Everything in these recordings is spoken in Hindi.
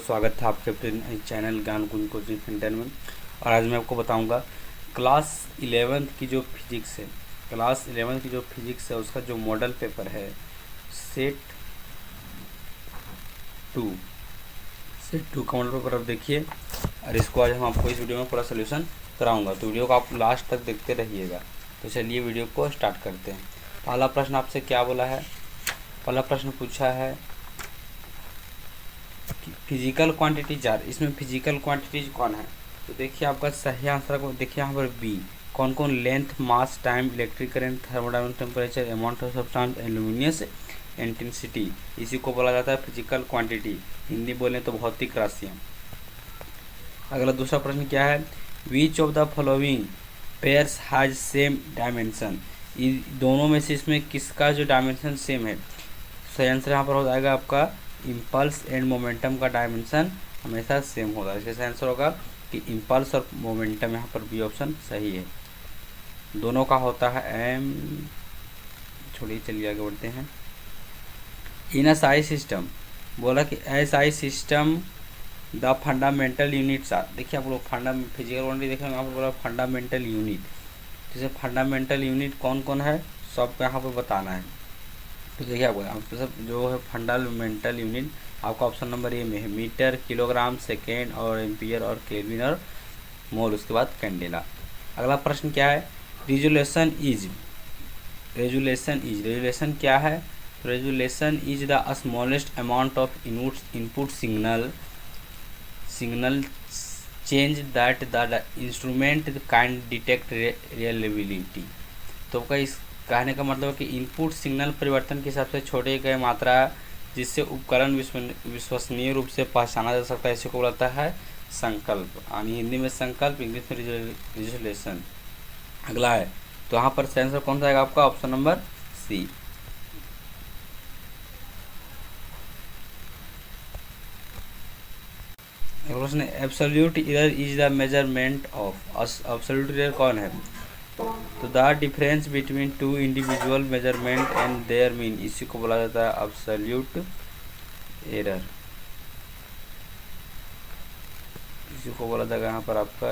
स्वागत है आपके अपने चैनल ज्ञान कुंज कोचिंग सेंटर में। और आज मैं आपको बताऊंगा क्लास 11th की जो फिजिक्स है, उसका जो मॉडल पेपर है सेट टू का मॉडल पेपर आप देखिए। और इसको आज हम आपको इस वीडियो में पूरा सोल्यूशन कराऊंगा, तो वीडियो को आप लास्ट तक देखते रहिएगा। तो चलिए वीडियो को स्टार्ट करते हैं। पहला प्रश्न आपसे क्या बोला है? पहला प्रश्न पूछा है फिजिकल क्वांटिटी 4, इसमें फिजिकल क्वांटिटीज कौन है? तो देखिए आपका सही आंसर को देखिए यहाँ पर बी। कौन कौन? Length, mass, time, electric current, thermodynamic temperature, amount of substance and luminous intensity, इसी को बोला जाता है फिजिकल क्वांटिटी। हिंदी बोलें तो भौतिक राशियाँ। अगला दूसरा प्रश्न क्या है? Which of the following pairs has same dimension, दोनों में से इसमें किसका जो डायमेंशन सेम है? सही आंसर यहाँ पर हो जाएगा आपका इम्पल्स एंड मोमेंटम का डायमेंशन हमेशा सेम होगा। इसका सही आंसर होगा कि इम्पल्स और मोमेंटम, यहाँ पर बी ऑप्शन सही है। दोनों का होता है एम। छोड़िए, चलिए आगे बढ़ते हैं। इन अ साई सिस्टम, बोला कि SI system the fundamental units are. देखिए आप लोग फिजिकल क्वांटिटी देखेंगे, यहाँ पर बोला फंडामेंटल यूनिट। जैसे फंडामेंटल यूनिट कौन कौन है सबको यहाँ पर बताना है। तो देखिए आपको सब जो है फंडामेंटल यूनिट आपका ऑप्शन नंबर ए में है। मीटर, किलोग्राम, सेकेंड और एम्पियर और केल्विन और मोल, उसके बाद कैंडेला। अगला प्रश्न क्या है? रेजुलेशन क्या है? Resolution is the smallest amount of input signal change that the instrument can detect reliability. तो का इस कहने का मतलब है कि इनपुट सिग्नल परिवर्तन के हिसाब से छोटे गए मात्रा जिससे उपकरण विश्वसनीय रूप से पहचाना जा सकता है, इसी को बोलता है संकल्प। यानी हिंदी में संकल्प, इंग्लिश में रेजुलेशन। अगला है, तो यहाँ पर आंसर कौन सा आएगा आपका? Option number C. प्रश्न, absolute error is the measurement of. Absolute error कौन है? तो the difference between two individual measurement and their mean, इसी को बोला जाता है एब्सोल्यूट एरर। इसी को बोला जाएगा यहाँ पर आपका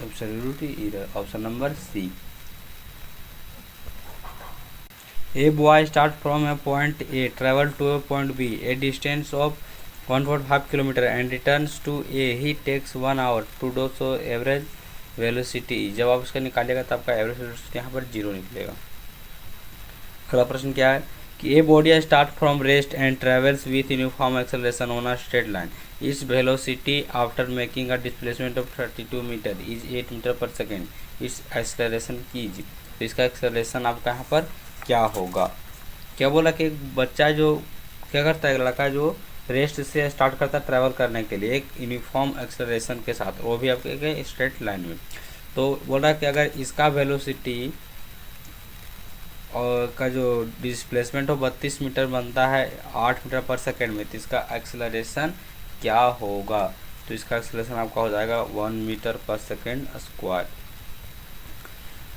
absolute error, option number C. A boy start from a point A, travel to a point B, a distance of 1.5 kilometre and returns to A, he takes 1 hour to do so. Average velocity, जब आप इसका निकालिएगा तो आपका एवरेज वेलोसिटी यहाँ पर 0 निकलेगा। अगला प्रश्न क्या है कि a body start from rest and travels with uniform acceleration on a straight line, its velocity after making a displacement of 32 metre is 8 metre per second, its acceleration कीजिए। तो इसका एक्सेलरेशन आपका यहाँ पर क्या होगा? क्या बोला कि एक बच्चा जो क्या करता है, लड़का जो रेस्ट से स्टार्ट करता है ट्रैवल करने के लिए एक यूनिफॉर्म एक्सेलरेशन के साथ, वो भी आपके स्ट्रेट लाइन में। तो बोल रहा है कि अगर इसका वेलोसिटी और का जो डिस्प्लेसमेंट हो 32 मीटर बनता है 8 मीटर पर सेकेंड में, तो इसका एक्सेलरेशन क्या होगा? तो इसका एक्सेलरेशन आपका हो जाएगा 1 metre per second square.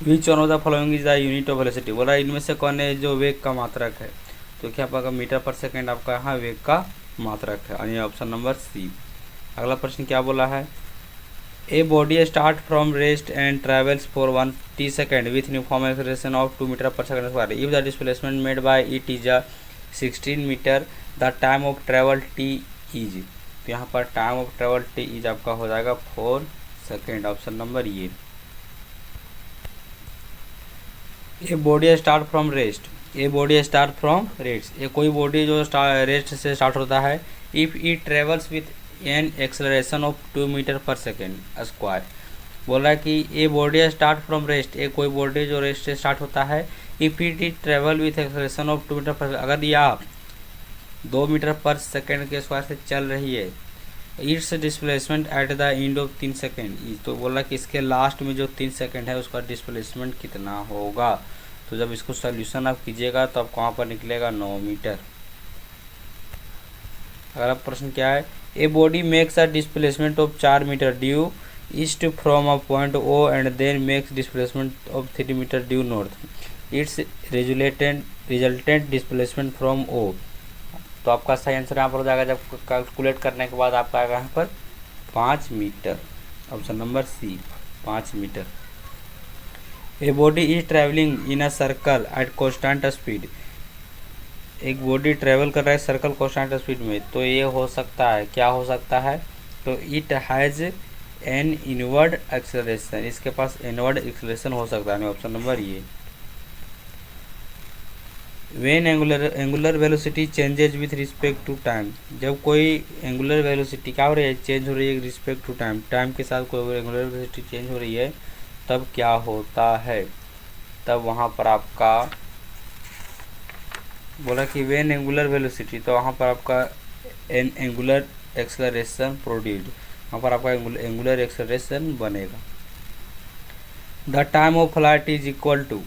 Which one of the following is the unit of velocity, बोला इनमें से कौन है जो वेग का मात्रक है? तो क्या आपका मीटर पर सेकेंड आपका यहाँ वेग का मात्रक है, यानी ऑप्शन नंबर सी। अगला प्रश्न क्या बोला है? A body start from rest and travels for 1 second with uniform acceleration of 2 metre per second square, if the displacement made by it is 16 metre, the time of travel T is. तो यहाँ पर time of travel T is आपका हो जाएगा 4 सेकेंड, ऑप्शन नंबर ये। A body start from rest, ये कोई बॉडी जो रेस्ट से स्टार्ट होता है, if it travels with an acceleration of 2 metre per second square. बोल रहा है कि a body start from rest, ये कोई बॉडी जो रेस्ट से स्टार्ट होता है, if it travel with acceleration of 2 metre per, अगर यह 2 मीटर पर सेकेंड के स्क्वायर से चल रही है, it's displacement at the end of 3 second. तो बोला कि इसके लास्ट में जो 3 सेकेंड है उसका डिस्प्लेसमेंट कितना होगा? तो जब इसको सोल्यूशन आप कीजिएगा तो आपको वहाँ पर निकलेगा 9 मीटर। अगला प्रश्न क्या है? A body makes a displacement of 4 metre due east from a point O and then makes displacement of 3 metre due north, its resultant displacement from O, तो आपका सही आंसर यहाँ पर हो जाएगा, जब कैलकुलेट करने के बाद आपका आएगा यहाँ पर 5 metre. Option number C 5 metre. A body is travelling in a circle at constant speed. एक बॉडी ट्रैवल कर रहा है सर्कल कॉन्स्टेंट स्पीड में, तो ये हो सकता है, क्या हो सकता है, तो it has an inward acceleration, इसके पास इनवर्ड एक्सेलरेशन हो सकता है। ऑप्शन नंबर ये। When angular velocity changes with respect to time, जब कोई एंगुलर वेलोसिटी क्या हो रही है, चेंज हो रही है रिस्पेक्ट टू टाइम, टाइम के साथ कोई एंगुलर वेलोसिटी चेंज हो रही है, तब क्या होता है, तब वहाँ पर आपका बोला कि वेन एंगुलर वेलोसिटी, तो वहाँ पर आपका एन एंगुलर एक्सेलरेशन प्रोड्यूस्ड, वहाँ पर आपका एंगुलर एक्सेलरेशन बनेगा। The time of flight is equal to,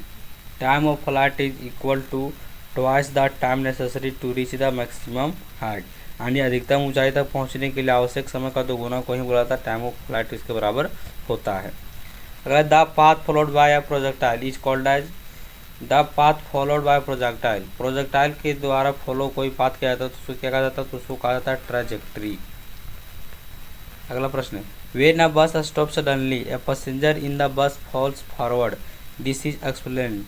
time of flight is equal to twice the time necessary to reach the maximum height, यानी अधिकतम ऊंचाई तक पहुंचने के लिए आवश्यक समय का 2 गुना को ही बोला था टाइम ऑफ फ्लाइट इसके बराबर होता है। अगर the path followed by a projectile is called as, the path followed by projectile, projectile के द्वारा फॉलो कोई पाथ किया जाता है तो उसको क्या कहा जाता है, तो उसको कहा जाता है ट्रैजेक्टरी। अगला प्रश्न है, when a bus stop suddenly a passenger in the bus falls forward, this is explained.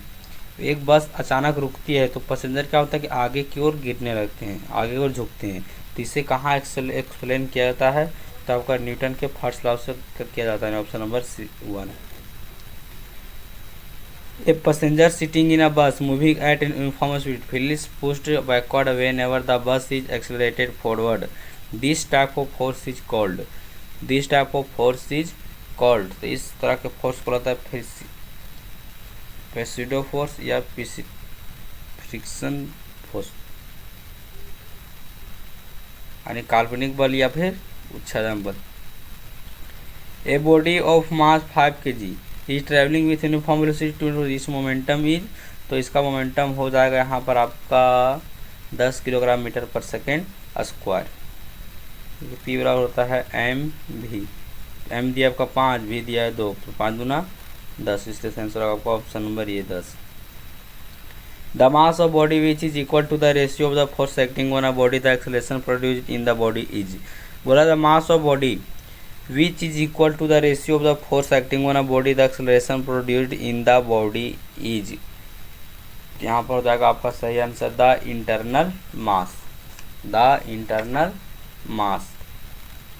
एक बस अचानक रुकती है तो पैसेंजर क्या होता है कि आगे की ओर गिरने लगते हैं, आगे की ओर झुकते हैं, तो इसे कहाँ एक्सप्लेन किया जाता है, तो आपका न्यूटन के फर्स्ट लॉ से किया जाता है। Option number 1। A passenger sitting in a bus moving at an uniform speed feels pushed backward whenever the bus is accelerated forward. This type of force is called, this type of force is called, तो इस तरह के फोर्स को होता है पेसिडो फोर्स या फ्रिक्शन फोर्स, यानी काल्पनिक बल या फिर उच्छेदन बल। A body of mass 5 kg is travelling with uniform velocity to this momentum is, तो इसका मोमेंटम हो जाएगा यहाँ पर आपका 10 kilogram metre per second square. P बराबर होता है एम भी, एम दिया आपका 5, भी दिया है 2, तो 5 दूना 10, इसलिए आंसर आपका ऑप्शन नंबर ये 10। The mass of body which is equal to the ratio of the force acting on a body the acceleration produced in the body is, बोला the mass of body which is equal to the ratio of the force acting on a body the acceleration produced in the body is, यहाँ पर हो जाएगा आपका सही answer the internal mass, the internal mass.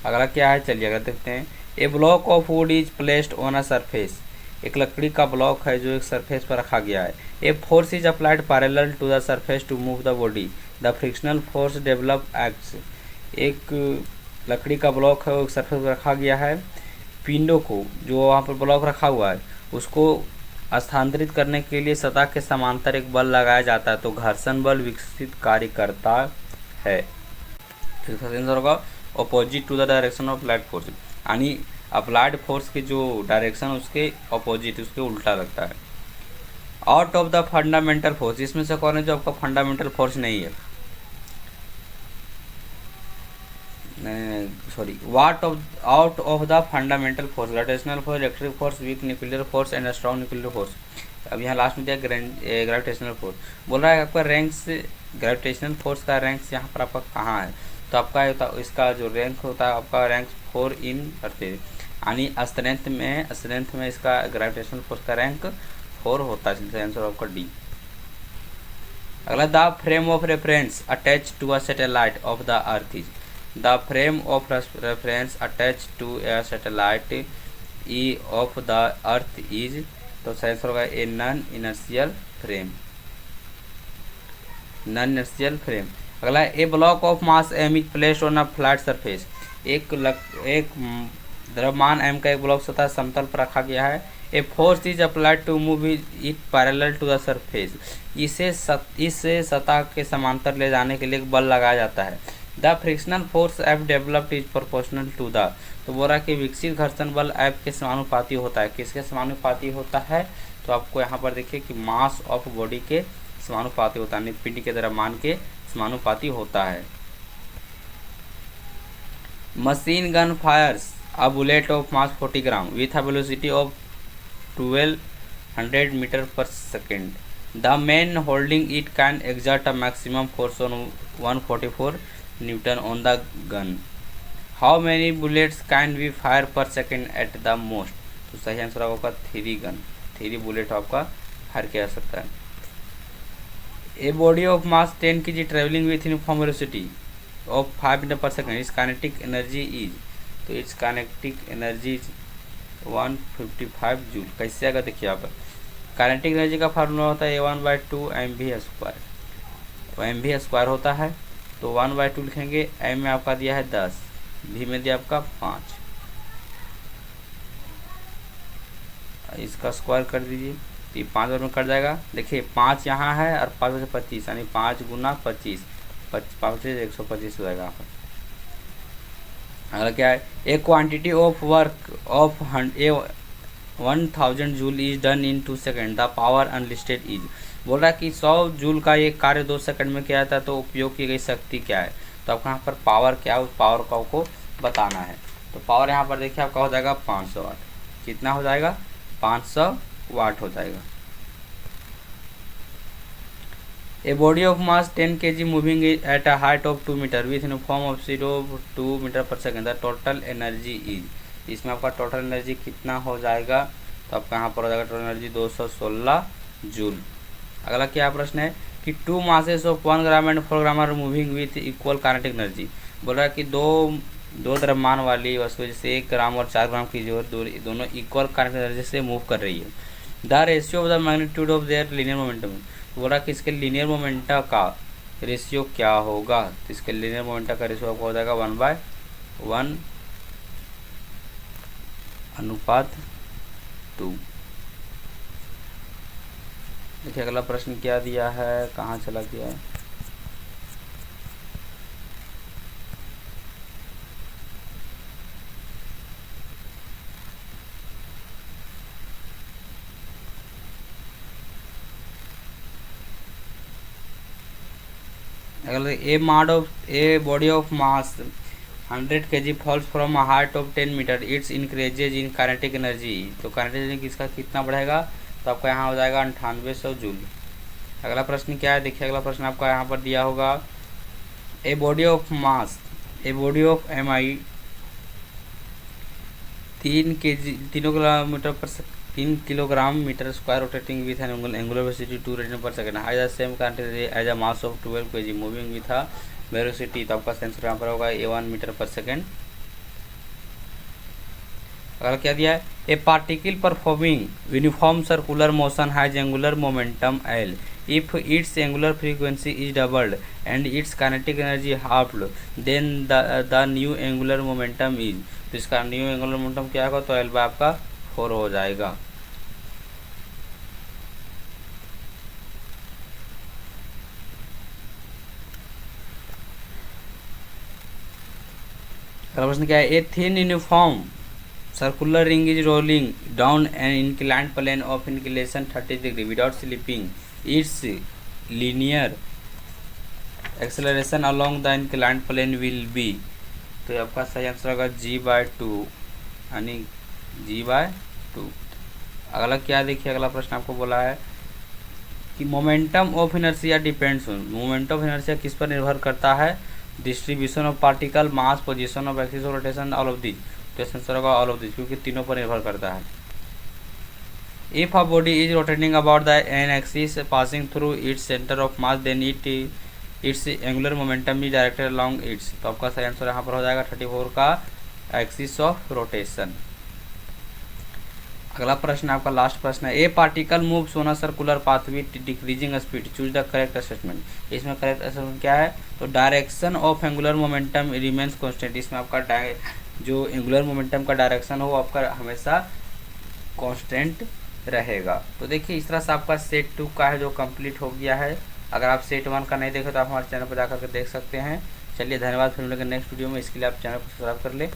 अगला क्या है, चलिए अगर देखते हैं। A block of wood is placed on a surface, एक लकड़ी का ब्लॉक है जो एक सरफेस पर रखा गया है। A force is applied parallel to the surface to move the body, the frictional force develop acts, एक लकड़ी का ब्लॉक है वो सरफेस पर रखा गया है, पिंडों को जो वहाँ पर ब्लॉक रखा हुआ है उसको स्थानांतरित करने के लिए सतह के समांतर एक बल लगाया जाता है, तो घर्षण बल विकसित कार्य करता है। होगा opposite to the direction of applied force, यानी अप्लाइड फोर्स के जो डायरेक्शन उसके अपोजिट, उसके उल्टा लगता है। Out of the fundamental force, इसमें से कौन है जो आपका फंडामेंटल फोर्स नहीं है, sorry, what of out of the fundamental force, gravitational force, electric force, weak nuclear force and strong nuclear force. अब यहाँ लास्ट में दिया ग्रेविटेशनल फोर्स, बोल रहा है आपका रैंक्स, ग्रेविटेशनल फोर्स का रैंक्स यहाँ पर आपका कहाँ है, तो आपका इसका जो रैंक होता है आपका रैंक 4 इन अर्थ, यानी स्ट्रेंथ में इसका ग्रेविटेशनल फोर्स का रैंक 4 होता है, आंसर आपका डी। अगला, the frame of reference attach to a satellite of the earth is, the frame of reference attached to a satellite of the earth is, तो आंसर होगा a non inertial frame, non inertial frame. अगला, a block of mass M is placed on a flat surface, एक द्रव्यमान एम का एक ब्लॉक सतह समतल पर रखा गया है। A force is applied to move it parallel to the surface, इसे सतह के समांतर ले जाने के लिए एक बल लगाया जाता है। The frictional force F developed is proportional to the, तो बोल रहा कि विकसित घर्षण बल एफ के समानुपाती होता है, किसके समानुपाती होता है, तो आपको यहाँ पर देखिए कि मास ऑफ बॉडी के समानुपाती होता है, पिंड के द्रव्यमान के समानुपाती होता है। Machine gun fires a bullet of mass 40 gram with a velocity of 1200 metre per second, the man holding it can exert a maximum force on 144 Newton on the gun. How many bullets can we fire per second at the most? तो सही आंसर होगा 3 गन, 3 बुलेट आपका फायर किया जा सकता है। A body of mass 10 kg travelling with uniform velocity of 5 metre per second, इस काइनेटिक एनर्जी इज, तो its kinetic energy is 155 joule. कैसे आएगा देखिए यहाँ पर, काइनेटिक एनर्जी का फार्मूला होता है A1/2 mv², तो mv² होता है, तो 1/2 लिखेंगे। m में आपका दिया है 10, v में दिया आपका 5, इसका स्क्वायर कर दीजिए तो ये 5 बार में कट जाएगा। देखिए 5 यहाँ है और 5 से 25, यानी 5 गुना 25, 25 125 हो जाएगा यहाँ पर। अगला क्या है, ए quantity of work of 1000 joule is done in 2 second, the power unlisted is. बोल रहा है कि 100 जूल का ये कार्य 2 सेकंड में किया जाता है, तो उपयोग की गई शक्ति क्या है, तो आपको यहाँ पर पावर क्या है, उस पावर का आपको बताना है। तो पावर यहाँ पर देखिए आपका हो जाएगा 500 वाट, कितना हो जाएगा, 500 वाट हो जाएगा। A body of mass 10 kg moving at a height of 2 metre with uniform of 0 metre per second, the total energy is. इसमें आपका टोटल एनर्जी कितना हो जाएगा, तो आपका यहाँ पर हो जाएगा टोटल एनर्जी 216 जूल। अगला क्या प्रश्न है कि 2 masses of 1 gram and 4 gram are moving with equal kinetic energy. बोल रहा है कि दो द्रव्यमान वाली वस्तु जैसे 1 ग्राम और 4 ग्राम की जो दोनों इक्वल काइनेटिक एनर्जी से मूव कर रही है। The ratio of the magnitude of their linear momentum, बोल रहा है कि इसके लीनियर मोमेंटा का रेशियो क्या होगा, तो इसके लीनियर मोमेंटा का रेशियो आपको हो जाएगा 1/1 अनुपात 2। देखिए अगला प्रश्न क्या दिया है, कहाँ चला गया है। अगला a body of mass 100 kg falls from a height of 10 metre, its increases in kinetic energy, तो काइनेटिक एनर्जी किसका कितना बढ़ेगा, तो आपका यहाँ हो जाएगा 9800 जूल। अगला प्रश्न क्या है, देखिए अगला प्रश्न आपका यहाँ पर दिया होगा, a body of mass, a body of mi 3 kilogram metre square rotating with an angular velocity 2 radian per second has the same quantity as a mass of 12 kg moving with a velocity, तो आपका आंसर यहाँ पर होगा A1 मीटर पर सेकंड। अगर क्या दिया है, a particle performing uniform circular motion has angular momentum L, if its angular frequency is doubled and its kinetic energy halved, then the new angular momentum is, तो इसका न्यू एंगुलर मोमेंटम क्या होगा, तो L बाय आपका 4 हो जाएगा। अगला प्रश्न क्या है, a thin uniform circular ring is rolling down an inclined plane of inclination 30 degree without slipping, its linear acceleration along the inclined plane will be, तो आपका सही आंसर होगा g/2, यानी g/2। अगला क्या देखिए, अगला प्रश्न आपको बोला है कि momentum of inertia depends on, momentum of inertia किस पर निर्भर करता है, distribution of particle, mass, position of axis of rotation, all of this, तो आंसर होगा ऑल ऑफ दिस, क्योंकि तीनों पर निर्भर करता है। If a body is rotating about the an axis passing through its centre of mass, then its angular momentum is directed along its, तो आपका सही आंसर यहाँ पर हो जाएगा 34 का एक्सिस ऑफ रोटेशन। अगला प्रश्न आपका लास्ट प्रश्न है, a particle moves on a circular path with decreasing speed, choose the correct assessment. इसमें करेक्ट असेसमेंट क्या है, तो direction of angular momentum remains constant, इसमें आपका जो एंगुलर मोमेंटम का डायरेक्शन हो आपका हमेशा कांस्टेंट रहेगा। तो देखिए इस तरह से आपका सेट 2 का है जो कंप्लीट हो गया है। अगर आप सेट 1 का नहीं देखे तो आप हमारे चैनल पर जाकर के देख सकते हैं। चलिए धन्यवाद, फिर मिलेंगे नेक्स्ट वीडियो में। इसके लिए आप चैनल को सब्सक्राइब कर ले।